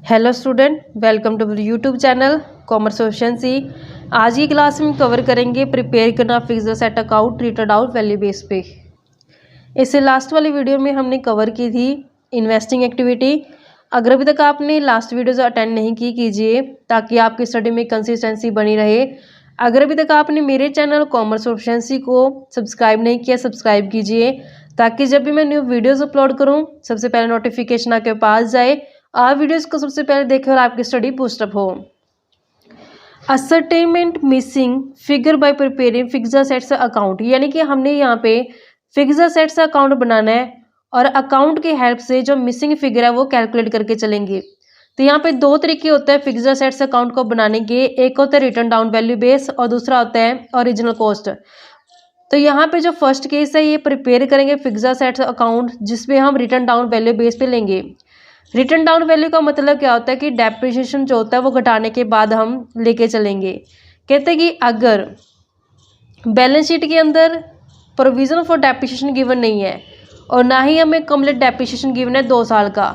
Hello student, welcome to YouTube channel commerce efficiency. आज की class में कवर करेंगे प्रिपेयर करना fixed asset account return out value base पे। इससे लास्ट वाली वीडियो में हमने कवर की थी इन्वेस्टिंग एक्टिविटी। अगर अभी तक आपने लास्ट वीडियोज़ अटेंड नहीं की, कीजिए ताकि आपकी स्टडी में कंसिस्टेंसी बनी रहे। अगर अभी तक आपने मेरे चैनल कॉमर्स एफिशिएंसी को सब्सक्राइब नहीं किया, सब्सक्राइब कीजिए ताकि जब भी मैं न्यू वीडियोज़ अपलोड करूँ सबसे पहले नोटिफिकेशन आपके पास जाए, आप वीडियोस को सबसे पहले देखें और आपकी स्टडी बूस्टअप हो। Ascertainment missing figure by preparing fixed assets account, यानी कि हमने यहाँ पे फिक्स्ड असेट्स अकाउंट बनाना है और अकाउंट की हेल्प से जो मिसिंग फिगर है वो कैलकुलेट करके चलेंगे। तो यहाँ पे दो तरीके होते हैं फिक्स्ड असेट्स अकाउंट को बनाने के, एक होता है रिटर्न डाउन वैल्यू बेस और दूसरा होता है ओरिजिनल कॉस्ट। तो यहाँ पे जो फर्स्ट केस है ये प्रिपेयर करेंगे फिक्स्ड असेट्स अकाउंट जिसपे हम रिटर्न डाउन वैल्यू बेस पे लेंगे। रिटर्न डाउन वैल्यू का मतलब क्या होता है कि डेप्रिसिएशन जो होता है वो घटाने के बाद हम लेके चलेंगे। कहते हैं कि अगर बैलेंस शीट के अंदर प्रोविजन फॉर डेप्रिसिएशन गिवन नहीं है और ना ही हमें कम्प्लीट डेप्रिसिएशन गिवन है 2 साल का,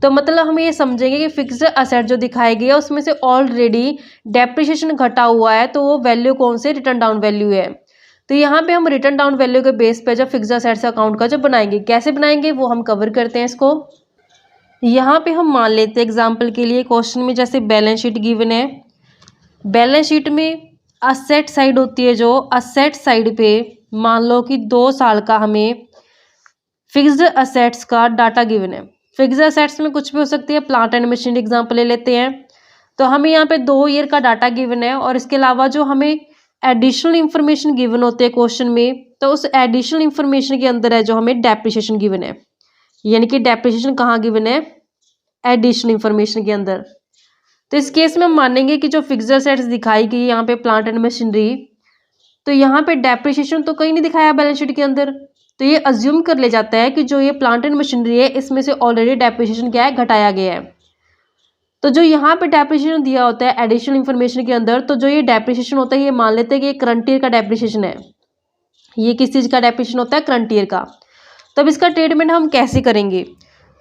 तो मतलब हम ये समझेंगे कि फिक्स्ड असेट जो दिखाई गई है उसमें से ऑलरेडी डेप्रिसिएशन घटा हुआ है, तो वो वैल्यू कौन से रिटर्न डाउन वैल्यू है। तो यहाँ पे हम रिटर्न डाउन वैल्यू के बेस पे जो फिक्स्ड असेट्स अकाउंट का जो बनाएंगे, कैसे बनाएंगे वो हम कवर करते हैं इसको। यहाँ पे हम मान लेते हैं एग्जाम्पल के लिए क्वेश्चन में जैसे बैलेंस शीट गिवन है, बैलेंस शीट में असेट साइड होती है, जो असेट साइड पे मान लो कि 2 साल का हमें फिक्स्ड असेट्स का डाटा गिवन है। फिक्स्ड असेट्स में कुछ भी हो सकती है, प्लांट एंड मशीनरी एग्जाम्पल ले लेते हैं। तो हमें यहाँ पे 2 ईयर का डाटा गिवन है और इसके अलावा जो हमें एडिशनल इंफॉर्मेशन गिवन होते हैं क्वेश्चन में, तो उस एडिशनल इंफॉर्मेशन के अंदर है जो हमें डेप्रिसिएशन गिवन है, यानी कि डेप्रिसिएशन कहाँ गिवन है, एडिशनल इंफॉर्मेशन के अंदर। तो इस केस में हम मानेंगे कि जो फिक्स्ड असेट्स दिखाई गई यहाँ पे प्लांट एंड मशीनरी, तो यहाँ पे डेप्रिसिएशन तो कहीं नहीं दिखाया बैलेंस शीट के अंदर, तो ये अज्यूम कर ले जाता है कि जो ये प्लांट एंड मशीनरी है इसमें से ऑलरेडी डेप्रिसिएशन क्या है, घटाया गया है। तो जो यहाँ पे डेप्रिसिएशन दिया होता है एडिशनल इंफॉर्मेशन के अंदर, तो जो ये डेप्रिसिएशन होता है ये मान लेते हैं कि ये करंट ईयर का डेप्रिसिएशन है। ये किस चीज़ का डेप्रिसिएशन होता है, करंट ईयर का। तब इसका ट्रीटमेंट हम कैसे करेंगे,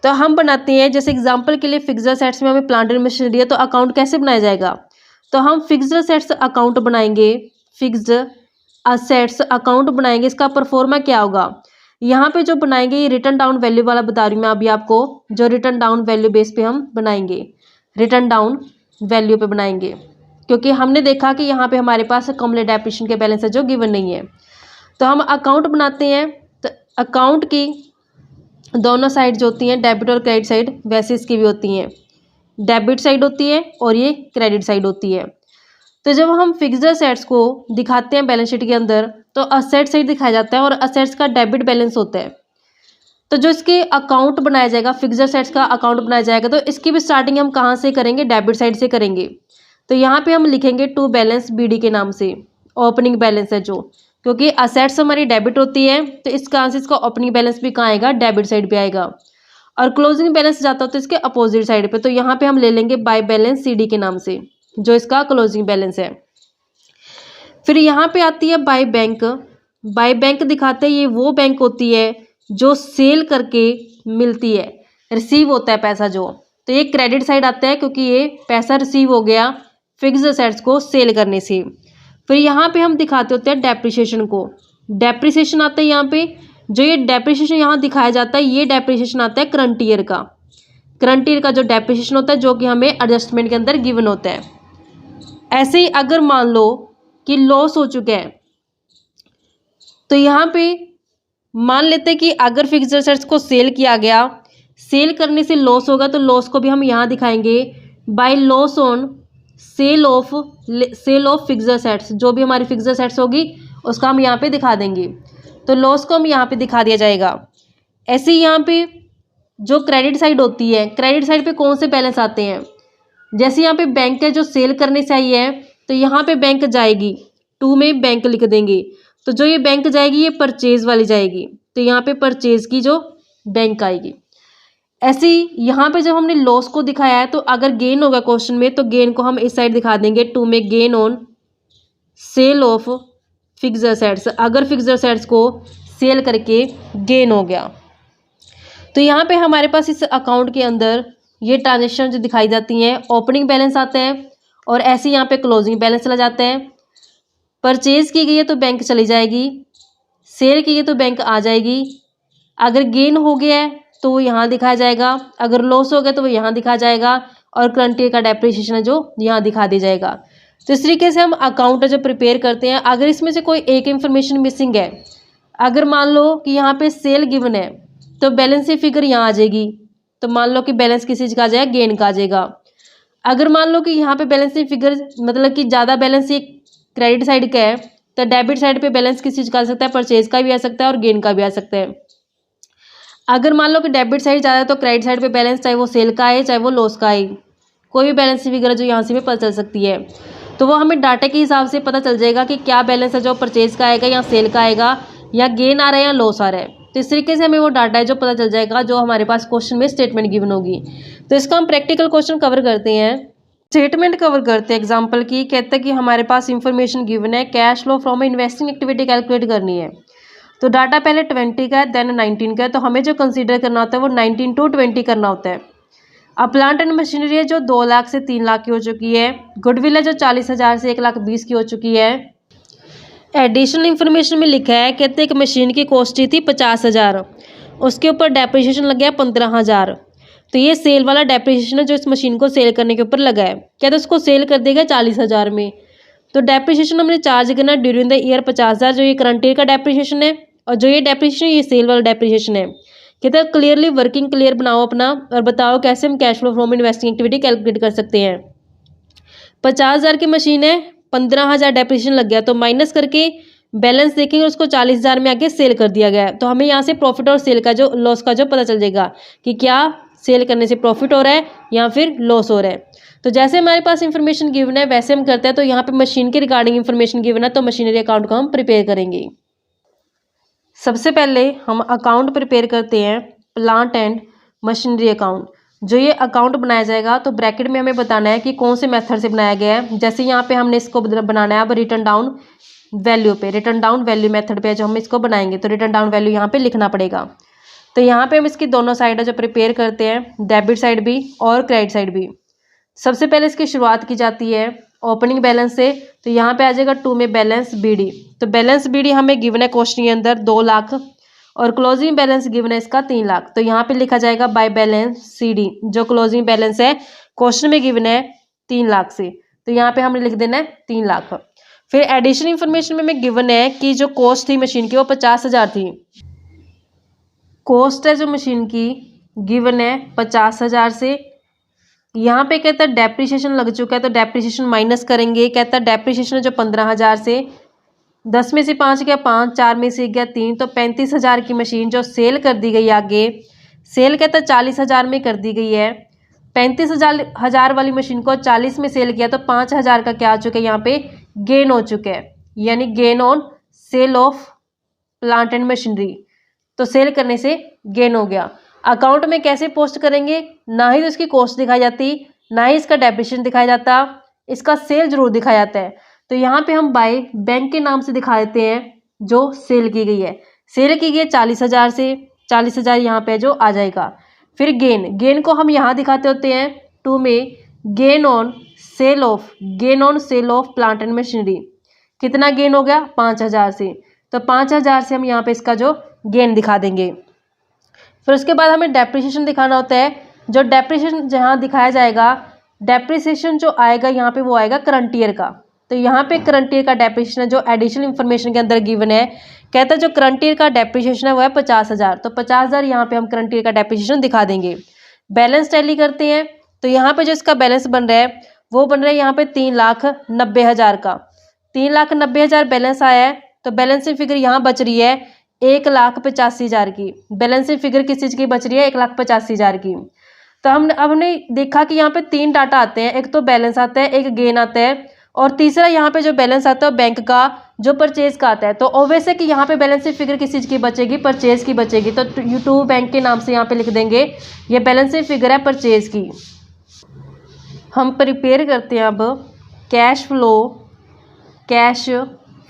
तो हम बनाते हैं जैसे एग्जांपल के लिए फिक्स्ड असेट्स में हमें प्लांट एंड मशीनरी है, तो अकाउंट कैसे बनाया जाएगा, तो हम फिक्स्ड असेट्स अकाउंट बनाएंगे। फिक्स्ड असेट्स अकाउंट बनाएंगे, इसका परफॉर्मा क्या होगा, यहाँ पे जो बनाएंगे ये रिटर्न डाउन वैल्यू वाला बता रही हूँ मैं अभी आपको, जो रिटर्न डाउन वैल्यू बेस पे हम बनाएंगे, रिटर्न डाउन वैल्यू पे बनाएंगे, क्योंकि हमने देखा कि यहाँ पे हमारे पास कम्प्लीट डेप्रिसिएशन के बैलेंस है जो गिवन नहीं है। तो हम अकाउंट बनाते हैं, तो अकाउंट की दोनों साइड जो होती हैं डेबिट और क्रेडिट साइड, वैसे इसकी भी होती हैं, डेबिट साइड होती है और ये क्रेडिट साइड होती है। तो जब हम फिक्स्ड असेट्स को दिखाते हैं बैलेंस शीट के अंदर, तो असेट साइड दिखाया जाता है और असेट्स का डेबिट बैलेंस होता है। तो जो इसके अकाउंट बनाया जाएगा, फिक्स्ड असेट्स का अकाउंट बनाया जाएगा, तो इसकी भी स्टार्टिंग हम कहाँ से करेंगे, डेबिट साइड से करेंगे। तो यहाँ पे हम लिखेंगे टू बैलेंस BD के नाम से, ओपनिंग बैलेंस है जो, क्योंकि असेट्स हमारी डेबिट होती है तो इसका आंसर इसका ओपनिंग बैलेंस भी कहाँ आएगा, डेबिट साइड पे आएगा। और क्लोजिंग बैलेंस जाता होता है इसके अपोजिट साइड पे, तो यहाँ पे हम ले लेंगे बाय बैलेंस CD के नाम से, जो इसका क्लोजिंग बैलेंस है। फिर यहाँ पे आती है बाय बैंक। बाय बैंक दिखाते हैं ये वो बैंक होती है जो सेल करके मिलती है, रिसीव होता है पैसा जो, तो ये क्रेडिट साइड आता है क्योंकि ये पैसा रिसीव हो गया फिक्स्ड असेट्स को सेल करने से। फिर यहाँ पे हम दिखाते होते हैं डेप्रिसिएशन को, डेप्रिसिएशन आता है यहाँ पे, जो ये डेप्रिसिएशन यहाँ दिखाया जाता है ये डेप्रिसिएशन आता है करंट ईयर का। करंट ईयर का जो डेप्रिसिएशन होता है जो कि हमें एडजस्टमेंट के अंदर गिवन होता है। ऐसे ही अगर मान लो कि लॉस हो चुका है, तो यहाँ पे मान लेते हैं कि अगर फिक्स्ड असेट्स को सेल किया गया, सेल करने से लॉस होगा, तो लॉस को भी हम यहाँ दिखाएंगे by loss on sale of fixed assets, जो भी हमारी फिक्स्ड असेट्स होगी उसका हम यहाँ पे दिखा देंगे, तो लॉस को हम यहाँ पे दिखा दिया जाएगा। ऐसे ही यहाँ पे जो क्रेडिट साइड होती है, क्रेडिट साइड पे कौन से बैलेंस आते हैं, जैसे यहाँ पे बैंक है जो सेल करने से आई है, तो यहाँ पे बैंक जाएगी, 2 में बैंक लिख देंगे, तो जो ये बैंक जाएगी ये परचेज वाली जाएगी, तो यहाँ पे परचेज की जो बैंक आएगी। ऐसे ही यहाँ पे जब हमने लॉस को दिखाया है, तो अगर गेन होगा क्वेश्चन में, तो गेन को हम इस साइड दिखा देंगे, 2 में gain on sale of fixed assets, अगर फिक्स्ड असेट्स को सेल करके गेन हो गया। तो यहाँ पे हमारे पास इस अकाउंट के अंदर ये ट्रांजेक्शन जो दिखाई जाती हैं, ओपनिंग बैलेंस आते हैं और ऐसे यहाँ पे क्लोजिंग बैलेंस चला जाता है। परचेज की गई है तो बैंक चली जाएगी, सेल की गई तो बैंक आ जाएगी। अगर गेन हो गया है तो वो यहाँ दिखाया जाएगा, अगर लॉस हो गया तो वो यहाँ दिखाया जाएगा और करंट ईयर का डेप्रिसिएशन है जो यहाँ दिखा दिया जाएगा। तो इस तरीके से हम अकाउंट जो प्रिपेयर करते हैं। अगर इसमें से कोई एक इन्फॉर्मेशन मिसिंग है, अगर मान लो कि यहाँ पे सेल गिवन है तो बैलेंस की फिगर यहाँ आ जाएगी, तो मान लो कि बैलेंस किस चीज़ का आ जाएगा, गेन का आ जाएगा। अगर मान लो कि यहाँ पे बैलेंस की फिगर मतलब कि ज़्यादा बैलेंस ये क्रेडिट साइड का है तो डेबिट साइड पे बैलेंस किस चीज़ का आ सकता है, परचेज का भी आ सकता है और गेन का भी आ सकता है। अगर मान लो कि डेबिट साइड ज़्यादा है तो क्रेडिट साइड पे बैलेंस चाहे वो सेल का आए चाहे वो लॉस का आए, कोई भी बैलेंस की फिगर जो यहाँ से भी पता चल सकती है। तो वो हमें डाटा के हिसाब से पता चल जाएगा कि क्या बैलेंस है जो परचेज का आएगा या सेल का आएगा, या गेन आ रहा है या लॉस आ रहा है। तो इस तरीके से हमें वो डाटा है जो पता चल जाएगा जो हमारे पास क्वेश्चन में स्टेटमेंट गिवन होगी। तो इसका हम प्रैक्टिकल क्वेश्चन कवर करते हैं, स्टेटमेंट कवर करते हैं एग्जाम्पल की। कहते हैं कि हमारे पास इंफॉर्मेशन गिवन है, cash flow from investing activity calculate करनी है। तो डाटा पहले 20 का है देन 19 का है, तो हमें जो कंसीडर करना होता है वो 19 to 20 करना होता है। अब प्लांट एंड मशीनरी है जो 2 लाख से 3 लाख की हो चुकी है। गुडविल है जो 40,000 से 1,20,000 की हो चुकी है। एडिशनल इन्फॉर्मेशन में लिखा है, कहते हैं कि मशीन की कॉस्ट थी 50,000, उसके ऊपर डेप्रिसिएशन लग गया 15,000। तो ये सेल वाला डेप्रिसिएशन है जो इस मशीन को सेल करने के ऊपर लगा है। कहते हैं उसको सेल कर देगा 40,000 में। तो डेप्रिसिएशन हमने चार्ज करना ड्यूरिंग द ईयर 50,000, जो ये करंट ईयर का डेप्रिसिएशन है, और जो ये डेप्रिसिएशन ये सेल वाला डेप्रिसिएशन है। कहते हैं क्लियरली वर्किंग क्लियर बनाओ अपना और बताओ कैसे हम cash flow from investing activity calculate कर सकते हैं। 50,000 की मशीन है, 15,000 डेप्रिसिएशन लग गया, तो माइनस करके बैलेंस देखेंगे उसको 40,000 में आके सेल कर दिया गया है। तो हमें यहाँ से प्रॉफिट और सेल का जो लॉस का जो पता चल जाएगा कि क्या सेल करने से प्रॉफिट हो रहा है या फिर लॉस हो रहा है। तो जैसे हमारे पास इंफॉर्मेशन गिवन है वैसे हम करते हैं। तो यहाँ पे मशीन के रिगार्डिंग इंफॉर्मेशन गिवन है तो मशीनरी अकाउंट को हम प्रिपेयर करेंगे। सबसे पहले हम अकाउंट प्रिपेयर करते हैं, प्लांट एंड मशीनरी अकाउंट। जो ये अकाउंट बनाया जाएगा तो ब्रैकेट में हमें बताना है कि कौन से मेथड से बनाया गया है। जैसे यहाँ पे हमने इसको बनाना है अब रिटर्न डाउन वैल्यू पे, रिटर्न डाउन वैल्यू मेथड पे जो हम इसको बनाएंगे तो रिटर्न डाउन वैल्यू यहाँ पे लिखना पड़ेगा। तो यहाँ पे हम इसकी दोनों साइड है जो प्रिपेयर करते हैं, डेबिट साइड भी और क्रेडिट साइड भी। सबसे पहले इसकी शुरुआत की जाती है ओपनिंग बैलेंस से। तो यहाँ पे आ जाएगा 2 में बैलेंस बीडी। तो बैलेंस बीडी हमें गिवन है क्वेश्चन के अंदर 2 लाख और क्लोजिंग बैलेंस गिवन है इसका 3 लाख। तो यहाँ पे लिखा जाएगा बाय बैलेंस सीडी, जो क्लोजिंग बैलेंस है क्वेश्चन में गिवन है 3 लाख से, तो यहाँ पे हमने लिख देना है 3 लाख। फिर एडिशनल इन्फॉर्मेशन में हमें गिवन है कि जो कॉस्ट थी मशीन की वो 50,000 थी। कॉस्ट है जो मशीन की गिवन है 50,000 से। यहाँ पे कहता है डेप्रिसिएशन लग चुका है तो डेप्रिसिएशन माइनस करेंगे। कहता है डेप्रिसिएशन जो 15,000 से 10 में से 5 गया 5, 4 में से गया 3, तो 35,000 की मशीन जो सेल कर दी गई आगे, सेल कहता है 40,000 में कर दी गई है। 35,000 वाली मशीन को 40 में सेल किया तो 5,000 का क्या आ चुका है, यहाँ पे गेन हो चुका है, यानी gain on sale of plant and machinery. तो सेल करने से गेन हो गया। अकाउंट में कैसे पोस्ट करेंगे, ना ही तो इसकी कॉस्ट दिखाई जाती, ना ही इसका डेप्रिसिएशन दिखाया जाता, इसका सेल जरूर दिखाया जाता है। तो यहाँ पे हम बाय बैंक के नाम से दिखा देते हैं जो सेल की गई है। सेल की गई है 40,000 से, 40,000 यहाँ पे जो आ जाएगा। फिर गेन, गेन को हम यहाँ दिखाते होते हैं 2 में gain on sale of, gain on sale of plant and machinery. कितना गेन हो गया 5,000 से, तो 5,000 से हम यहाँ पे इसका जो गेन दिखा देंगे। फिर उसके बाद हमें डेप्रिसिएशन दिखाना होता है। जो डेप्रिसिएशन जहाँ दिखाया जाएगा, डेप्रिसिएशन जो आएगा यहाँ पे वो आएगा करंट ईयर का। तो यहाँ पे करंट ईयर का डेप्रिसिएशन है जो एडिशनल इन्फॉर्मेशन के अंदर गिवन है। कहता है जो करंट ईयर का डेप्रिसिएशन है वो है 50,000, तो 50,000 यहाँ पे हम करंट ईयर का डेप्रिसिएशन दिखा देंगे। बैलेंस टैली करते हैं तो यहाँ पे जो इसका बैलेंस बन रहा है वो बन रहा है यहाँ पे 3,90,000 का। 3,90,000 बैलेंस आया है, तो बैलेंसिंग फिगर यहाँ बच रही है 1,85,000 की। बैलेंसिंग फिगर किस चीज़ की बच रही है, 1,85,000 की। तो हमने देखा कि यहाँ पे 3 डाटा आते हैं, एक तो बैलेंस आता है, एक गेन आता है, और तीसरा यहाँ पे जो बैलेंस आता है बैंक का जो परचेज का आता है। तो ऑब्वियस है कि यहाँ पे बैलेंसिंग फिगर किस चीज़ की बचेगी, परचेज की बचेगी। तो U2 बैंक के नाम से यहाँ पे लिख देंगे, ये बैलेंसिंग फिगर है परचेज की। हम प्रिपेयर करते हैं अब cash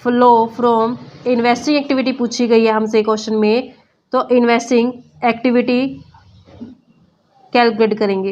flow from investing activity पूछी गई है हमसे क्वेश्चन में, तो इन्वेस्टिंग एक्टिविटी कैलकुलेट करेंगे।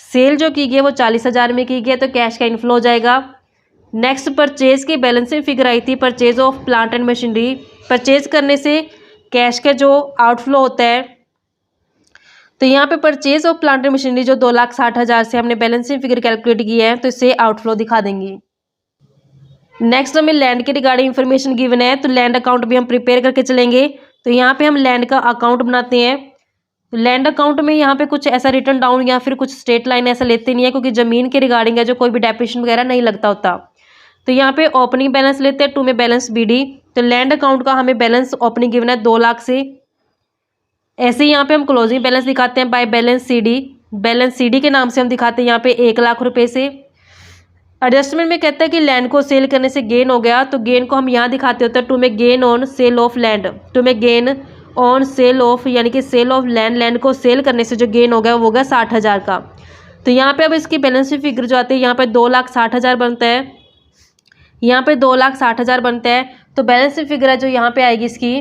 सेल जो की गई है वो 40,000 में की गई है, तो कैश का इनफ्लो हो जाएगा। नेक्स्ट परचेज की बैलेंसिंग फिगर आई थी, purchase of plant and machinery. Purchase करने से कैश का जो आउटफ्लो होता है, तो यहाँ पे purchase of plant and machinery जो 2,60,000 से हमने बैलेंसिंग फिगर कैलकुलेट की है, तो इससे आउटफ्लो दिखा देंगी। नेक्स्ट हमें लैंड के रिगार्डिंग इन्फॉर्मेशन गिवन है, तो लैंड अकाउंट भी हम प्रिपेयर करके चलेंगे। तो यहाँ पे हम लैंड का अकाउंट बनाते हैं। तो लैंड अकाउंट में यहाँ पे कुछ ऐसा रिटर्न डाउन या फिर कुछ स्ट्रेट लाइन ऐसा लेते नहीं है, क्योंकि ज़मीन के रिगार्डिंग है जो कोई भी डेप्रिसिएशन वगैरह नहीं लगता होता। तो यहाँ पे ओपनिंग बैलेंस लेते हैं, 2 में बैलेंस BD। तो लैंड अकाउंट का हमें बैलेंस ओपनिंग गिवन है 2 लाख से। ऐसे ही यहाँ पे हम क्लोजिंग बैलेंस दिखाते हैं by balance CD। Balance CD के नाम से हम दिखाते हैं यहाँ पे 1 लाख रुपए से। एडजस्टमेंट में कहता है कि लैंड को सेल करने से गेन हो गया, तो गेन को हम यहाँ दिखाते होते हैं 2 में gain on sale of land. 2 में गेन ऑन सेल ऑफ, यानी कि सेल ऑफ लैंड, लैंड को सेल करने से जो गेन हो गया वो होगा 60,000 का। तो यहाँ पे अब इसकी बैलेंस शीट फिगर जो आती है, यहाँ पे 2,60,000 बनता है, यहाँ पे 2,60,000 बनता है। तो बैलेंस शीट फिगर है जो यहाँ पे आएगी, इसकी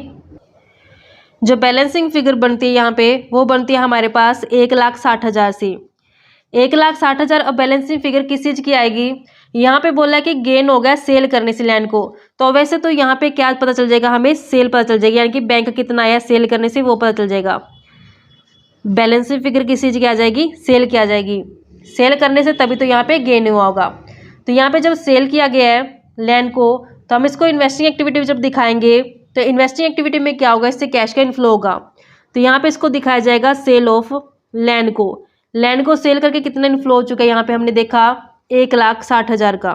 जो बैलेंसिंग फिगर बनती है यहाँ पे वो बनती है हमारे पास 1,60,000 से। 1,60,000 अब बैलेंसिंग फिगर किस चीज़ की आएगी, यहाँ पे बोला है कि गेन हो गया सेल करने से लैंड को। तो वैसे तो यहाँ पे क्या पता चल जाएगा, हमें सेल पता चल जाएगी, यानी कि बैंक कितना आया सेल करने से वो पता चल जाएगा। बैलेंसिंग फिगर किस चीज़ की आ जाएगी, सेल की आ जाएगी। सेल करने से तभी तो यहाँ पे गेन हुआ होगा। तो यहाँ पे जब सेल किया गया है लैंड को, तो हम इसको इन्वेस्टिंग एक्टिविटी जब दिखाएंगे, तो इन्वेस्टिंग एक्टिविटी में क्या होगा, इससे कैश का इनफ्लो होगा। तो यहाँ पे इसको दिखाया जाएगा सेल ऑफ लैंड को। लैंड को सेल करके कितना इनफ्लो हो चुका है, यहाँ पे हमने देखा 1,60,000 का।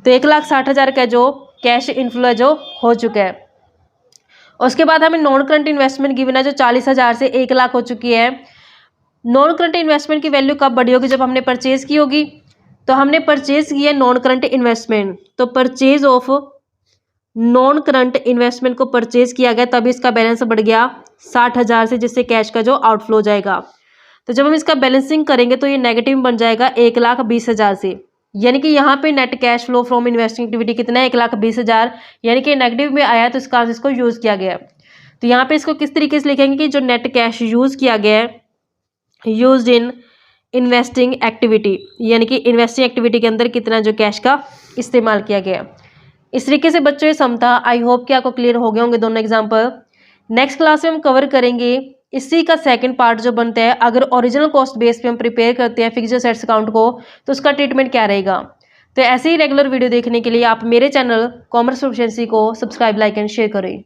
तो 1,60,000 का जो कैश इनफ्लो जो हो चुका है। उसके बाद हमें नॉन करंट इन्वेस्टमेंट गिवन है जो 40,000 से 1 लाख हो चुकी है। नॉन करंट इन्वेस्टमेंट की वैल्यू कब बढ़ी होगी, जब हमने परचेज की होगी। तो हमने परचेज की है नॉन करंट इन्वेस्टमेंट, तो purchase of non current investment को परचेज किया गया, तभी इसका बैलेंस बढ़ गया 60,000 से, जिससे कैश का जो आउटफ्लो हो जाएगा। तो जब हम इसका बैलेंसिंग करेंगे तो ये नेगेटिव बन जाएगा 1,20,000 से, यानी कि यहाँ पे net cash flow from investing activity कितना है 1,20,000, यानी कि नेगेटिव में आया, तो इसका इसको यूज़ किया गया। तो यहाँ पे इसको किस तरीके से लिखेंगे कि जो नेट कैश यूज़ किया गया है, यूज्ड इन इन्वेस्टिंग एक्टिविटी, यानी कि इन्वेस्टिंग एक्टिविटी के अंदर कितना जो कैश का इस्तेमाल किया गया। इस तरीके से बच्चों ये सम था। आई होप कि आपको क्लियर हो गए होंगे दोनों एग्जाम्पल। नेक्स्ट क्लास में हम कवर करेंगे इसी का सेकंड पार्ट जो बनता है, अगर ओरिजिनल कॉस्ट बेस पे हम प्रिपेयर करते हैं फिक्स्ड एसेट्स अकाउंट को, तो उसका ट्रीटमेंट क्या रहेगा। तो ऐसे ही रेगुलर वीडियो देखने के लिए आप मेरे चैनल कॉमर्स प्रोफिशिएंसी को सब्सक्राइब, लाइक एंड शेयर करें।